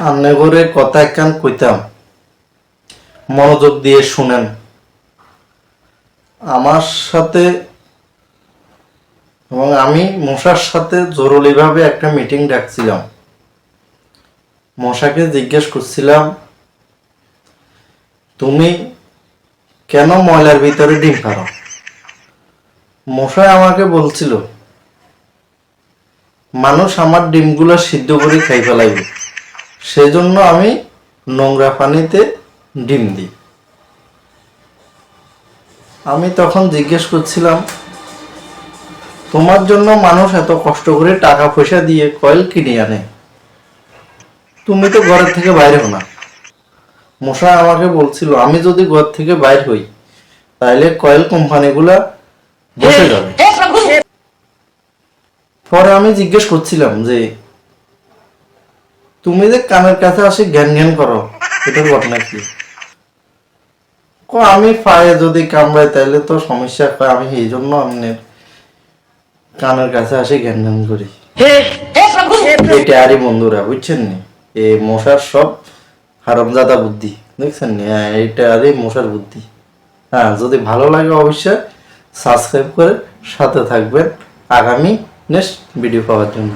আমনে করে কথা একখান কইতাম, মনোযোগ দিয়ে শুনেন। আমার সাথে এবং আমি মশার সাথে জরুরিভাবে একটা মিটিং ডাকছিলাম। মশাকে জিজ্ঞেস করছিলাম, তুমি কেন ময়লার ভিতরে ডিম পারো? মশা আমাকে বলছিল, মানুষ আমার ডিমগুলো সিদ্ধ করে খাই ফেলাইবে, সেজন্য আমি নোংরা পানিতে ডিম দিই। আমি তখন জিজ্ঞেস করছিলাম, তোমার জন্য মানুষ এত কষ্ট করে টাকা পয়সা দিয়ে কয়েল কিনে আনে, তুমি তো ঘরের থেকে বাইরে হও না। মশা আমাকে বলছিল, আমি যদি ঘর থেকে বাইর হই তাহলে কয়েল কোম্পানিগুলা বসে যাবে। পরে আমি জিজ্ঞেস করছিলাম যে, তুমি যে কানের কাছে আসে জ্ঞান জ্ঞান করো, এটার ঘটনা কি? আমি পায়ে যদি কামড়াই তাহলে তো সমস্যা হয়, আমি এই জন্য আপনার কানের কাছে আসে জ্ঞান জ্ঞান করি। এটা আরই বন্ধুরা, বুঝছেন নি? এই মশার সব হারামজাদা বুদ্ধি, দেখছেন নি? হ্যাঁ, এইটা আরই মশার বুদ্ধি। হ্যাঁ, যদি ভালো লাগে অবশ্যই সাবস্ক্রাইব করে সাথে থাকবেন আগামী নেক্সট ভিডিও পাওয়ার জন্য।